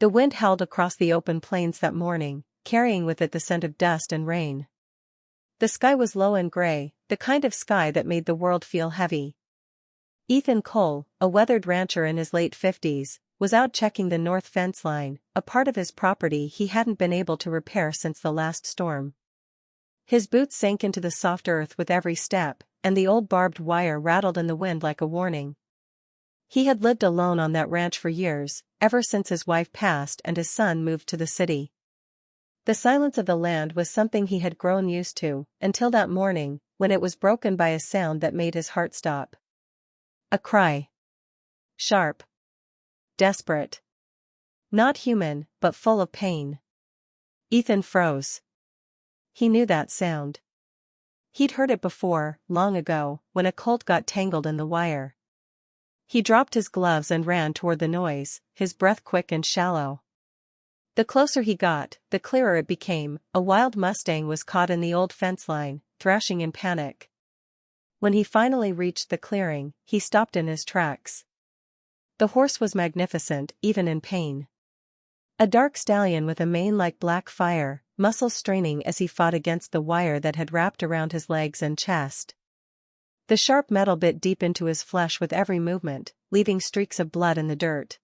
The wind howled across the open plains that morning, carrying with it the scent of dust and rain. The sky was low and gray, the kind of sky that made the world feel heavy. Ethan Cole, a weathered rancher in his late 50s, was out checking the north fence line, a part of his property he hadn't been able to repair since the last storm. His boots sank into the soft earth with every step, and the old barbed wire rattled in the wind like a warning. He had lived alone on that ranch for years, ever since his wife passed and his son moved to the city. The silence of the land was something he had grown used to, until that morning, when it was broken by a sound that made his heart stop. A cry. Sharp. Desperate. Not human, but full of pain. Ethan froze. He knew that sound. He'd heard it before, long ago, when a colt got tangled in the wire. He dropped his gloves and ran toward the noise, his breath quick and shallow. The closer he got, the clearer it became. A wild Mustang was caught in the old fence line, thrashing in panic. When he finally reached the clearing, he stopped in his tracks. The horse was magnificent, even in pain. A dark stallion with a mane like black fire, muscles straining as he fought against the wire that had wrapped around his legs and chest. The sharp metal bit deep into his flesh with every movement, leaving streaks of blood in the dirt.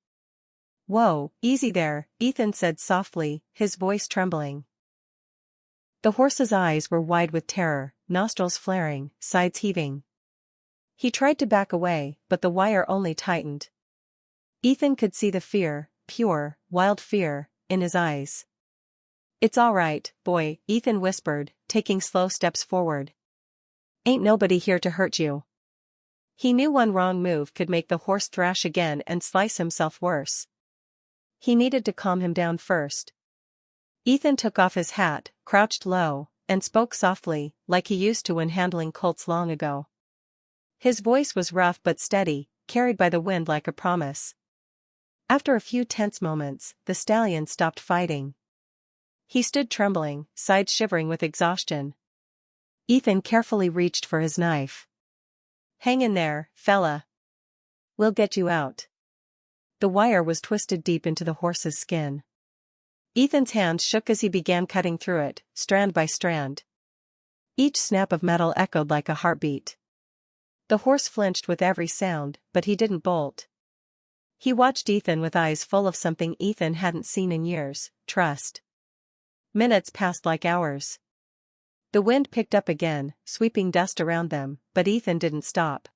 "Whoa, easy there," Ethan said softly, his voice trembling. The horse's eyes were wide with terror, nostrils flaring, sides heaving. He tried to back away, but the wire only tightened. Ethan could see the fear, pure, wild fear, in his eyes. "It's all right, boy," Ethan whispered, taking slow steps forward. "Ain't nobody here to hurt you." He knew one wrong move could make the horse thrash again and slice himself worse. He needed to calm him down first. Ethan took off his hat, crouched low, and spoke softly, like he used to when handling colts long ago. His voice was rough but steady, carried by the wind like a promise. After a few tense moments, the stallion stopped fighting. He stood trembling, sides shivering with exhaustion. Ethan carefully reached for his knife. "Hang in there, fella. We'll get you out." The wire was twisted deep into the horse's skin. Ethan's hands shook as he began cutting through it, strand by strand. Each snap of metal echoed like a heartbeat. The horse flinched with every sound, but he didn't bolt. He watched Ethan with eyes full of something Ethan hadn't seen in years: trust. Minutes passed like hours. The wind picked up again, sweeping dust around them, but Ethan didn't stop.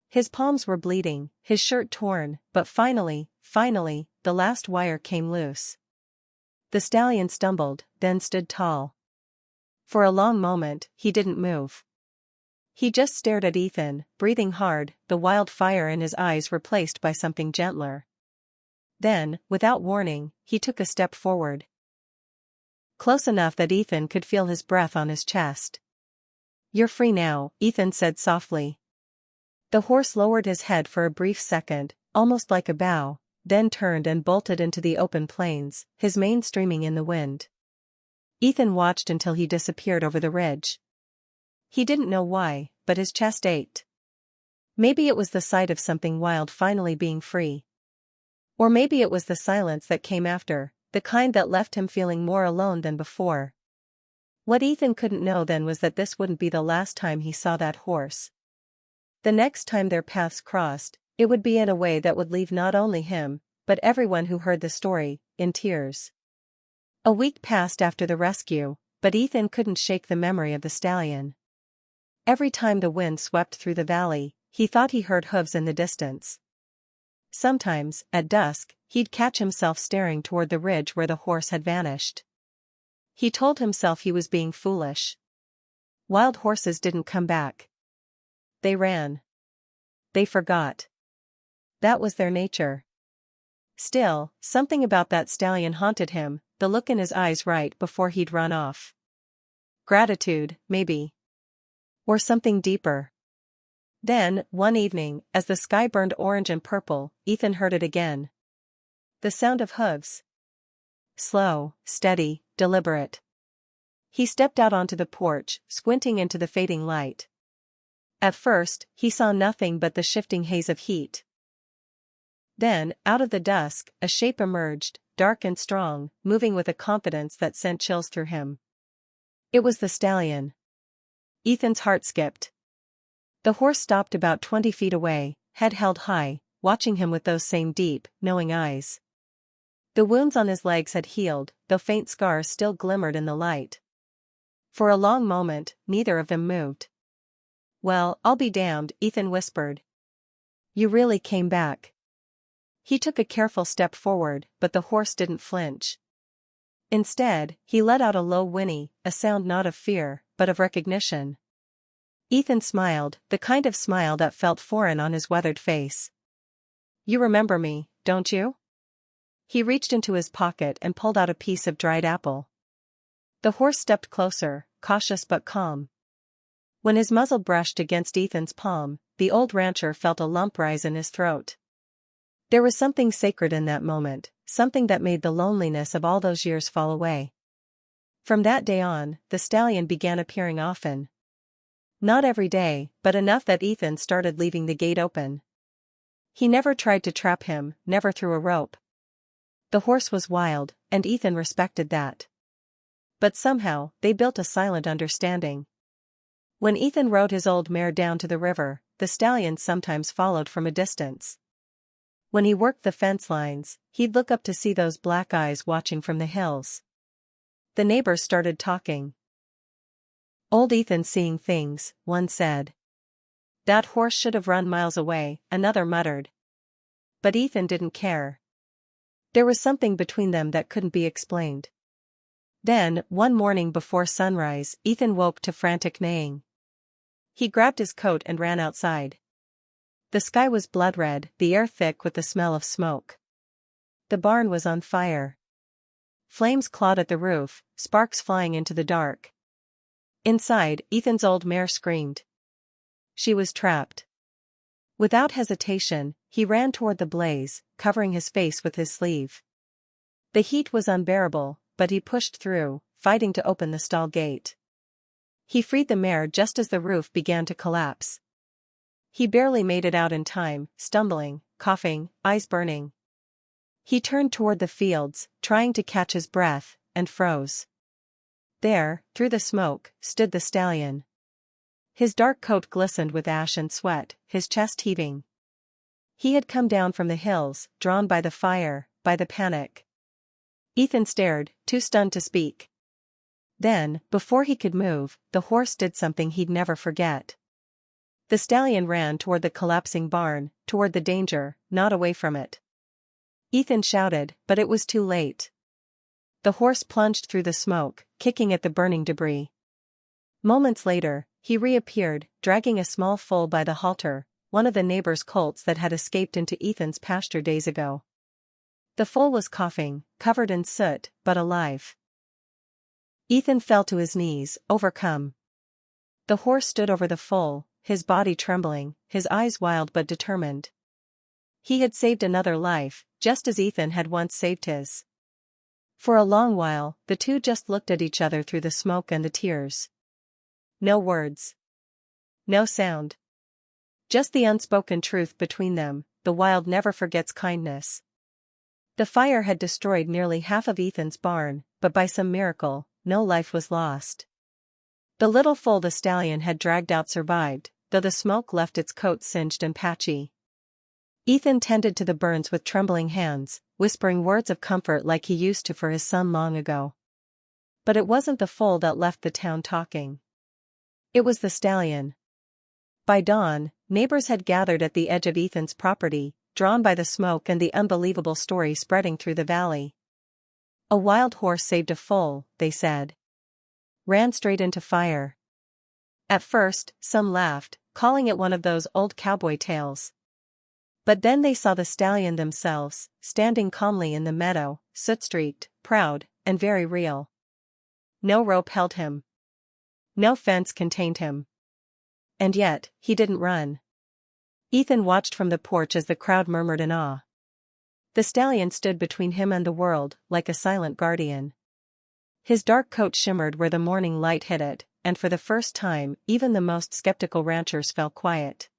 His palms were bleeding, his shirt torn, but finally, the last wire came loose. The stallion stumbled, then stood tall. For a long moment, he didn't move. He just stared at Ethan, breathing hard, the wild fire in his eyes replaced by something gentler. Then, without warning, he took a step forward. Close enough that Ethan could feel his breath on his chest. "You're free now," Ethan said softly. The horse lowered his head for a brief second, almost like a bow, then turned and bolted into the open plains, his mane streaming in the wind. Ethan watched until he disappeared over the ridge. He didn't know why, but his chest ached. Maybe it was the sight of something wild finally being free. Or maybe it was the silence that came after, the kind that left him feeling more alone than before. What Ethan couldn't know then was that this wouldn't be the last time he saw that horse. The next time their paths crossed, it would be in a way that would leave not only him, but everyone who heard the story, in tears. A week passed after the rescue, but Ethan couldn't shake the memory of the stallion. Every time the wind swept through the valley, he thought he heard hooves in the distance. Sometimes, at dusk, he'd catch himself staring toward the ridge where the horse had vanished. He told himself he was being foolish. Wild horses didn't come back. They ran. They forgot. That was their nature. Still, something about that stallion haunted him, the look in his eyes right before he'd run off. Gratitude, maybe. Or something deeper. Then, one evening, as the sky burned orange and purple, Ethan heard it again. The sound of hooves. Slow, steady, deliberate. He stepped out onto the porch, squinting into the fading light. At first, he saw nothing but the shifting haze of heat. Then, out of the dusk, a shape emerged, dark and strong, moving with a confidence that sent chills through him. It was the stallion. Ethan's heart skipped. The horse stopped about 20 feet away, head held high, watching him with those same deep, knowing eyes. The wounds on his legs had healed, though faint scars still glimmered in the light. For a long moment, neither of them moved. "Well, I'll be damned," Ethan whispered. "You really came back." He took a careful step forward, but the horse didn't flinch. Instead, he let out a low whinny, a sound not of fear, but of recognition. Ethan smiled, the kind of smile that felt foreign on his weathered face. "You remember me, don't you?" He reached into his pocket and pulled out a piece of dried apple. The horse stepped closer, cautious but calm. When his muzzle brushed against Ethan's palm, the old rancher felt a lump rise in his throat. There was something sacred in that moment, something that made the loneliness of all those years fall away. From that day on, the stallion began appearing often. Not every day, but enough that Ethan started leaving the gate open. He never tried to trap him, never threw a rope. The horse was wild, and Ethan respected that. But somehow, they built a silent understanding. When Ethan rode his old mare down to the river, the stallion sometimes followed from a distance. When he worked the fence lines, he'd look up to see those black eyes watching from the hills. The neighbors started talking. "Old Ethan's seeing things," one said. "That horse should have run miles away," another muttered. But Ethan didn't care. There was something between them that couldn't be explained. Then, one morning before sunrise, Ethan woke to frantic neighing. He grabbed his coat and ran outside. The sky was blood red, the air thick with the smell of smoke. The barn was on fire. Flames clawed at the roof, sparks flying into the dark. Inside, Ethan's old mare screamed. She was trapped. Without hesitation, he ran toward the blaze, covering his face with his sleeve. The heat was unbearable, but he pushed through, fighting to open the stall gate. He freed the mare just as the roof began to collapse. He barely made it out in time, stumbling, coughing, eyes burning. He turned toward the fields, trying to catch his breath, and froze. There, through the smoke, stood the stallion. His dark coat glistened with ash and sweat, his chest heaving. He had come down from the hills, drawn by the fire, by the panic. Ethan stared, too stunned to speak. Then, before he could move, the horse did something he'd never forget. The stallion ran toward the collapsing barn, toward the danger, not away from it. Ethan shouted, but it was too late. The horse plunged through the smoke, kicking at the burning debris. Moments later, he reappeared, dragging a small foal by the halter, one of the neighbor's colts that had escaped into Ethan's pasture days ago. The foal was coughing, covered in soot, but alive. Ethan fell to his knees, overcome. The horse stood over the foal, his body trembling, his eyes wild but determined. He had saved another life, just as Ethan had once saved his. For a long while, the two just looked at each other through the smoke and the tears. No words. No sound. Just the unspoken truth between them, the wild never forgets kindness. The fire had destroyed nearly half of Ethan's barn, but by some miracle, no life was lost. The little foal the stallion had dragged out survived, though the smoke left its coat singed and patchy. Ethan tended to the burns with trembling hands, whispering words of comfort like he used to for his son long ago. But it wasn't the foal that left the town talking. It was the stallion. By dawn, neighbors had gathered at the edge of Ethan's property, drawn by the smoke and the unbelievable story spreading through the valley. "A wild horse saved a foal," they said. "Ran straight into fire." At first, some laughed, calling it one of those old cowboy tales. But then they saw the stallion themselves, standing calmly in the meadow, soot-streaked, proud, and very real. No rope held him. No fence contained him. And yet, he didn't run. Ethan watched from the porch as the crowd murmured in awe. The stallion stood between him and the world, like a silent guardian. His dark coat shimmered where the morning light hit it, and for the first time, even the most skeptical ranchers fell quiet.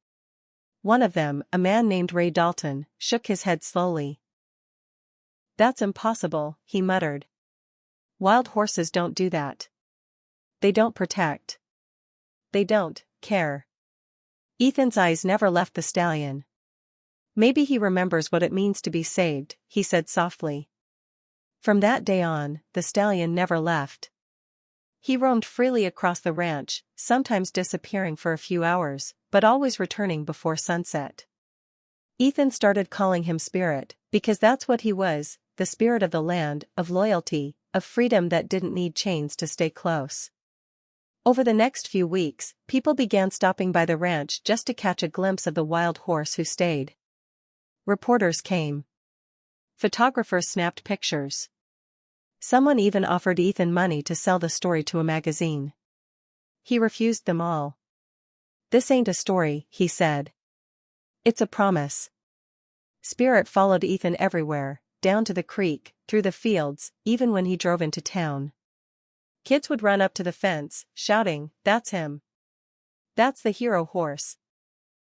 One of them, a man named Ray Dalton, shook his head slowly. That's impossible, he muttered. Wild horses don't do that. They don't protect. They don't care. Ethan's eyes never left the stallion. Maybe he remembers what it means to be saved, he said softly. From that day on, the stallion never left. He roamed freely across the ranch, sometimes disappearing for a few hours, but always returning before sunset. Ethan started calling him Spirit, because that's what he was, the spirit of the land, of loyalty, of freedom that didn't need chains to stay close. Over the next few weeks, people began stopping by the ranch just to catch a glimpse of the wild horse who stayed. Reporters came. Photographers snapped pictures. Someone even offered Ethan money to sell the story to a magazine. He refused them all. This ain't a story, he said. It's a promise. Spirit followed Ethan everywhere, down to the creek, through the fields, even when he drove into town. Kids would run up to the fence, shouting, "That's him. That's the hero horse."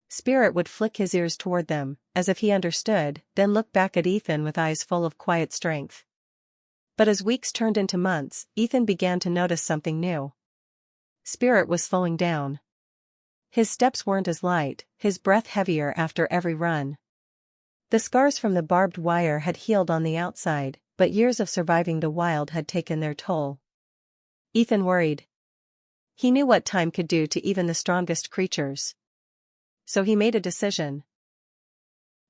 Spirit would flick his ears toward them, as if he understood, then look back at Ethan with eyes full of quiet strength. But as weeks turned into months, Ethan began to notice something new. Spirit was slowing down. His steps weren't as light, his breath heavier after every run. The scars from the barbed wire had healed on the outside, but years of surviving the wild had taken their toll. Ethan worried. He knew what time could do to even the strongest creatures. So he made a decision.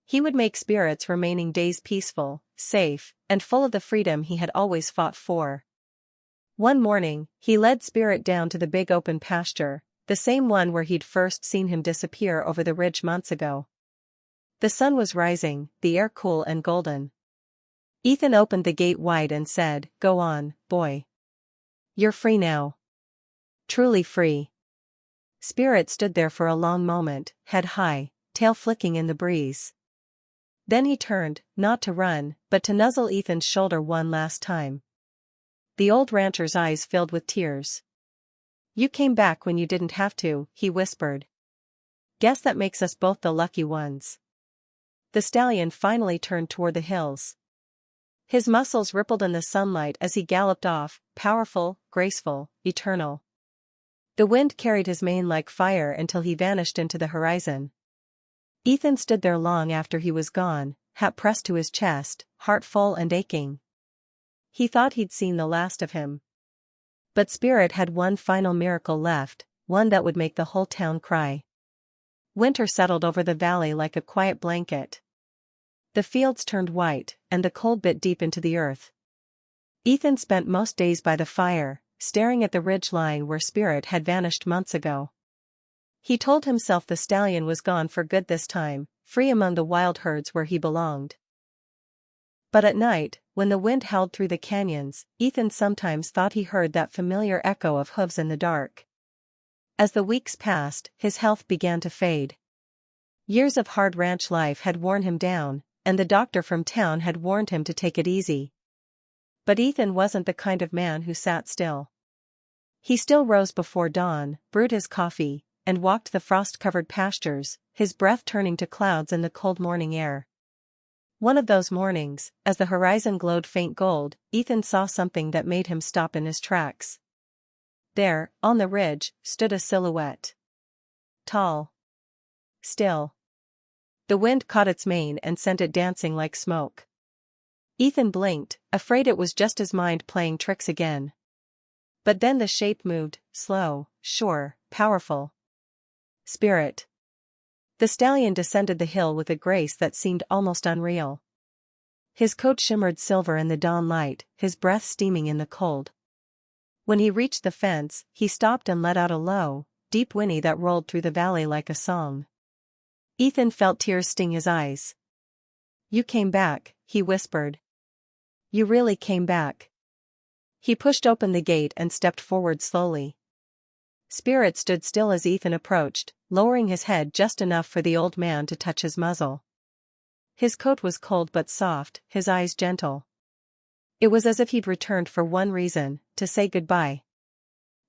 He would make Spirit's remaining days peaceful, safe, and full of the freedom he had always fought for. One morning, he led Spirit down to the big open pasture, the same one where he'd first seen him disappear over the ridge months ago. The sun was rising, the air cool and golden. Ethan opened the gate wide and said, "Go on, boy. You're free now. Truly free." Spirit stood there for a long moment, head high, tail flicking in the breeze. Then he turned, not to run, but to nuzzle Ethan's shoulder one last time. The old rancher's eyes filled with tears. "You came back when you didn't have to," he whispered. "Guess that makes us both the lucky ones." The stallion finally turned toward the hills. His muscles rippled in the sunlight as he galloped off, powerful, graceful, eternal. The wind carried his mane like fire until he vanished into the horizon. Ethan stood there long after he was gone, hat pressed to his chest, heart full and aching. He thought he'd seen the last of him. But Spirit had one final miracle left, one that would make the whole town cry. Winter settled over the valley like a quiet blanket. The fields turned white, and the cold bit deep into the earth. Ethan spent most days by the fire, staring at the ridge line where Spirit had vanished months ago. He told himself the stallion was gone for good this time, free among the wild herds where he belonged. But at night, when the wind howled through the canyons, Ethan sometimes thought he heard that familiar echo of hooves in the dark. As the weeks passed, his health began to fade. Years of hard ranch life had worn him down, and the doctor from town had warned him to take it easy. But Ethan wasn't the kind of man who sat still. He still rose before dawn, brewed his coffee, and walked the frost-covered pastures, his breath turning to clouds in the cold morning air. One of those mornings, as the horizon glowed faint gold, Ethan saw something that made him stop in his tracks. There, on the ridge, stood a silhouette. Tall. Still. The wind caught its mane and sent it dancing like smoke. Ethan blinked, afraid it was just his mind playing tricks again. But then the shape moved, slow, sure, powerful. Spirit. The stallion descended the hill with a grace that seemed almost unreal. His coat shimmered silver in the dawn light, his breath steaming in the cold. When he reached the fence, he stopped and let out a low, deep whinny that rolled through the valley like a song. Ethan felt tears sting his eyes. "You came back," he whispered. "You really came back." He pushed open the gate and stepped forward slowly. Spirit stood still as Ethan approached, lowering his head just enough for the old man to touch his muzzle. His coat was cold but soft, his eyes gentle. It was as if he'd returned for one reason, to say goodbye.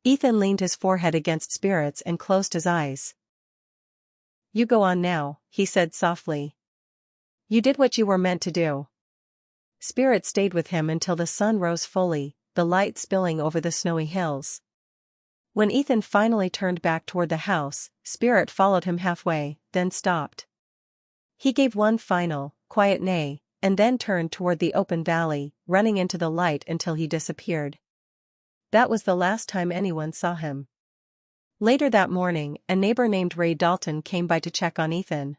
Ethan leaned his forehead against Spirit's and closed his eyes. "You go on now," he said softly. "You did what you were meant to do." Spirit stayed with him until the sun rose fully, the light spilling over the snowy hills. When Ethan finally turned back toward the house, Spirit followed him halfway, then stopped. He gave one final, quiet neigh, and then turned toward the open valley, running into the light until he disappeared. That was the last time anyone saw him. Later that morning, a neighbor named Ray Dalton came by to check on Ethan.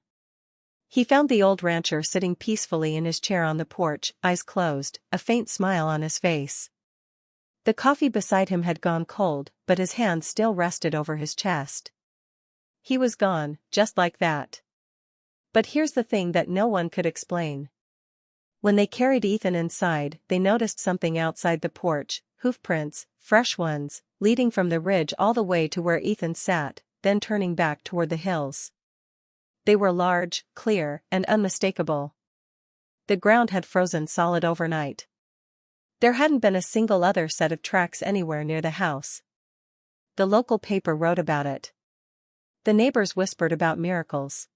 He found the old rancher sitting peacefully in his chair on the porch, eyes closed, a faint smile on his face. The coffee beside him had gone cold, but his hand still rested over his chest. He was gone, just like that. But here's the thing that no one could explain. When they carried Ethan inside, they noticed something outside the porch, hoofprints, fresh ones, leading from the ridge all the way to where Ethan sat, then turning back toward the hills. They were large, clear, and unmistakable. The ground had frozen solid overnight. There hadn't been a single other set of tracks anywhere near the house. The local paper wrote about it. The neighbors whispered about miracles.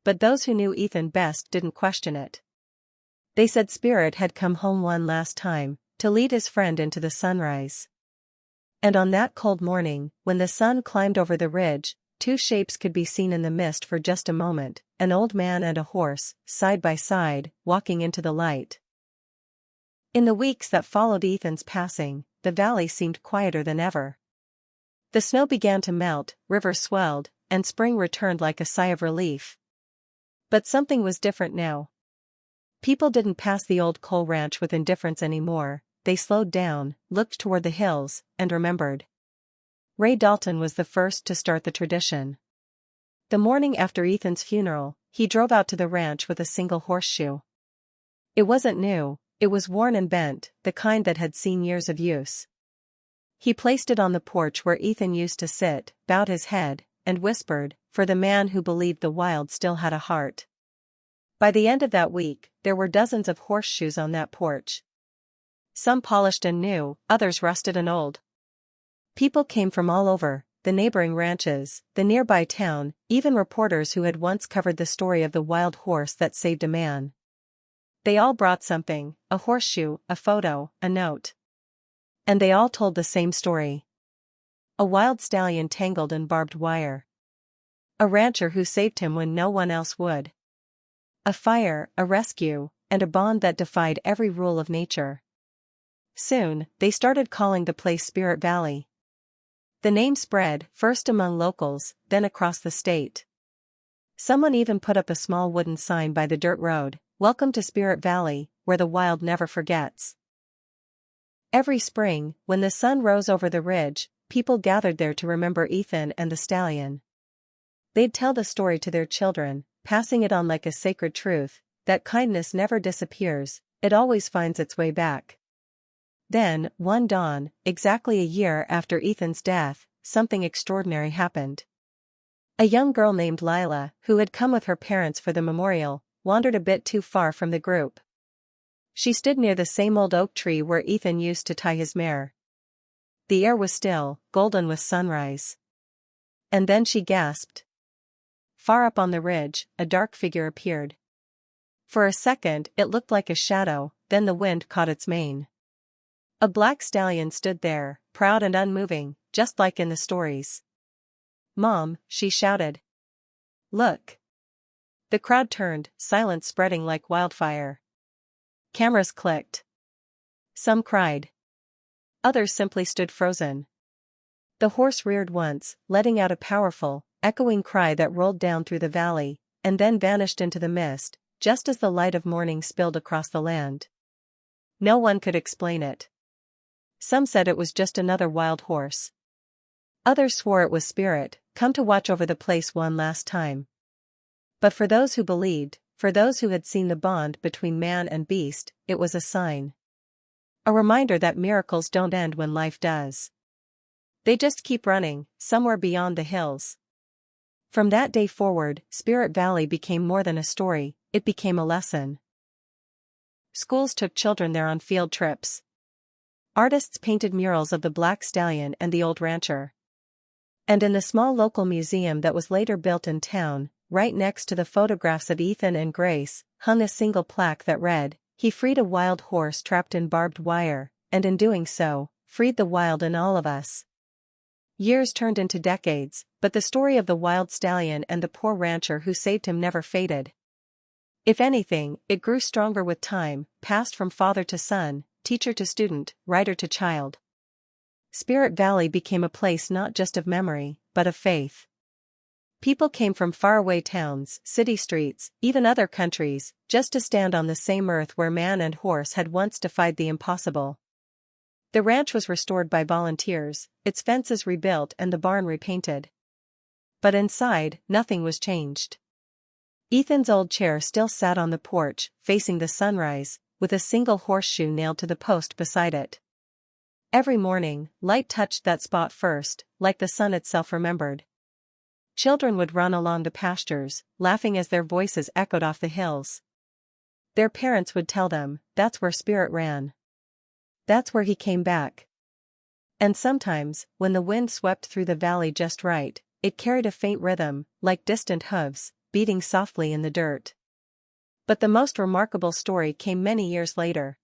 But those who knew Ethan best didn't question it. They said Spirit had come home one last time, to lead his friend into the sunrise. And on that cold morning, when the sun climbed over the ridge, two shapes could be seen in the mist for just a moment, an old man and a horse, side by side, walking into the light. In the weeks that followed Ethan's passing, the valley seemed quieter than ever. The snow began to melt, rivers swelled, and spring returned like a sigh of relief. But something was different now. People didn't pass the old coal ranch with indifference anymore, they slowed down, looked toward the hills, and remembered. Ray Dalton was the first to start the tradition. The morning after Ethan's funeral, he drove out to the ranch with a single horseshoe. It wasn't new, it was worn and bent, the kind that had seen years of use. He placed it on the porch where Ethan used to sit, bowed his head, and whispered, "For the man who believed the wild still had a heart." By the end of that week, there were dozens of horseshoes on that porch. Some polished and new, others rusted and old. People came from all over, the neighboring ranches, the nearby town, even reporters who had once covered the story of the wild horse that saved a man. They all brought something, a horseshoe, a photo, a note. And they all told the same story. A wild stallion tangled in barbed wire. A rancher who saved him when no one else would. A fire, a rescue, and a bond that defied every rule of nature. Soon, they started calling the place Spirit Valley. The name spread, first among locals, then across the state. Someone even put up a small wooden sign by the dirt road, "Welcome to Spirit Valley, where the wild never forgets." Every spring, when the sun rose over the ridge, people gathered there to remember Ethan and the stallion. They'd tell the story to their children, passing it on like a sacred truth, that kindness never disappears, it always finds its way back. Then, one dawn, exactly a year after Ethan's death, something extraordinary happened. A young girl named Lila, who had come with her parents for the memorial, wandered a bit too far from the group. She stood near the same old oak tree where Ethan used to tie his mare. The air was still, golden with sunrise. And then she gasped. Far up on the ridge, a dark figure appeared. For a second, it looked like a shadow, then the wind caught its mane. A black stallion stood there, proud and unmoving, just like in the stories. "Mom," she shouted. "Look." The crowd turned, silence spreading like wildfire. Cameras clicked. Some cried. Others simply stood frozen. The horse reared once, letting out a powerful, echoing cry that rolled down through the valley, and then vanished into the mist, just as the light of morning spilled across the land. No one could explain it. Some said it was just another wild horse. Others swore it was Spirit, come to watch over the place one last time. But for those who believed, for those who had seen the bond between man and beast, it was a sign. A reminder that miracles don't end when life does. They just keep running, somewhere beyond the hills. From that day forward, Spirit Valley became more than a story, it became a lesson. Schools took children there on field trips. Artists painted murals of the black stallion and the old rancher. And in the small local museum that was later built in town, right next to the photographs of Ethan and Grace, hung a single plaque that read, he freed a wild horse trapped in barbed wire, and in doing so, freed the wild in all of us. Years turned into decades, but the story of the wild stallion and the poor rancher who saved him never faded. If anything, it grew stronger with time, passed from father to son, teacher to student, writer to child. Spirit Valley became a place not just of memory, but of faith. People came from faraway towns, city streets, even other countries, just to stand on the same earth where man and horse had once defied the impossible. The ranch was restored by volunteers, its fences rebuilt and the barn repainted. But inside, nothing was changed. Ethan's old chair still sat on the porch, facing the sunrise, with a single horseshoe nailed to the post beside it. Every morning, light touched that spot first, like the sun itself remembered. Children would run along the pastures, laughing as their voices echoed off the hills. Their parents would tell them, "That's where Spirit ran. That's where he came back." And sometimes, when the wind swept through the valley just right, it carried a faint rhythm, like distant hooves, beating softly in the dirt. But the most remarkable story came many years later.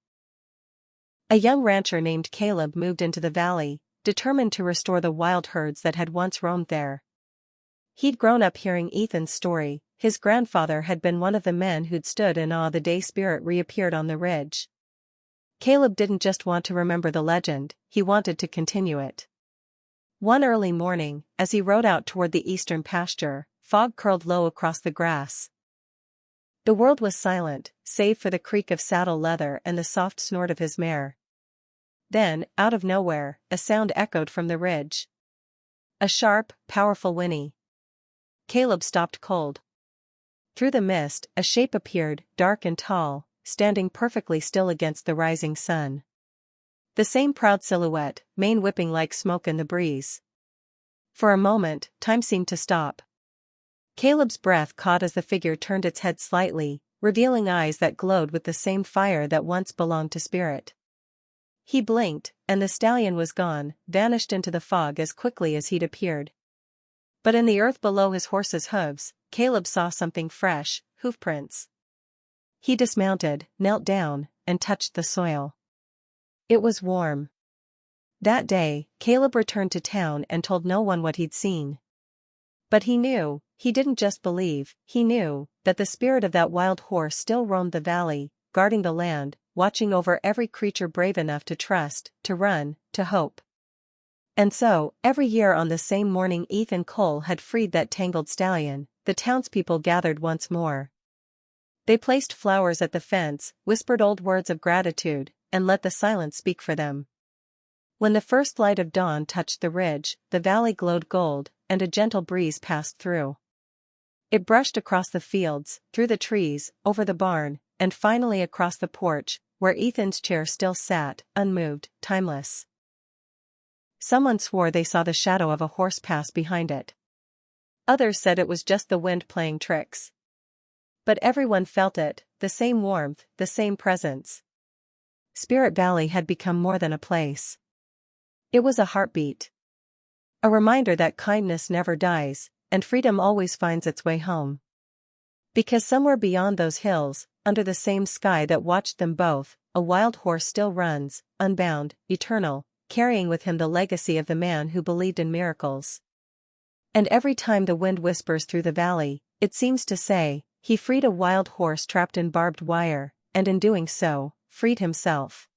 A young rancher named Caleb moved into the valley, determined to restore the wild herds that had once roamed there. He'd grown up hearing Ethan's story. His grandfather had been one of the men who'd stood in awe the day Spirit reappeared on the ridge. Caleb didn't just want to remember the legend, he wanted to continue it. One early morning, as he rode out toward the eastern pasture, fog curled low across the grass. The world was silent, save for the creak of saddle leather and the soft snort of his mare. Then, out of nowhere, a sound echoed from the ridge. A sharp, powerful whinny. Caleb stopped cold. Through the mist, a shape appeared, dark and tall, standing perfectly still against the rising sun. The same proud silhouette, mane whipping like smoke in the breeze. For a moment, time seemed to stop. Caleb's breath caught as the figure turned its head slightly, revealing eyes that glowed with the same fire that once belonged to Spirit. He blinked, and the stallion was gone, vanished into the fog as quickly as he'd appeared. But in the earth below his horse's hooves, Caleb saw something fresh, hoofprints. He dismounted, knelt down, and touched the soil. It was warm. That day, Caleb returned to town and told no one what he'd seen. But he knew, he didn't just believe, he knew, that the spirit of that wild horse still roamed the valley, guarding the land, watching over every creature brave enough to trust, to run, to hope. And so, every year on the same morning Ethan Cole had freed that tangled stallion, the townspeople gathered once more. They placed flowers at the fence, whispered old words of gratitude, and let the silence speak for them. When the first light of dawn touched the ridge, the valley glowed gold, and a gentle breeze passed through. It brushed across the fields, through the trees, over the barn, and finally across the porch, where Ethan's chair still sat, unmoved, timeless. Someone swore they saw the shadow of a horse pass behind it. Others said it was just the wind playing tricks. But everyone felt it, the same warmth, the same presence. Spirit Valley had become more than a place. It was a heartbeat. A reminder that kindness never dies, and freedom always finds its way home. Because somewhere beyond those hills, under the same sky that watched them both, a wild horse still runs, unbound, eternal, carrying with him the legacy of the man who believed in miracles. And every time the wind whispers through the valley, it seems to say, he freed a wild horse trapped in barbed wire, and in doing so, freed himself.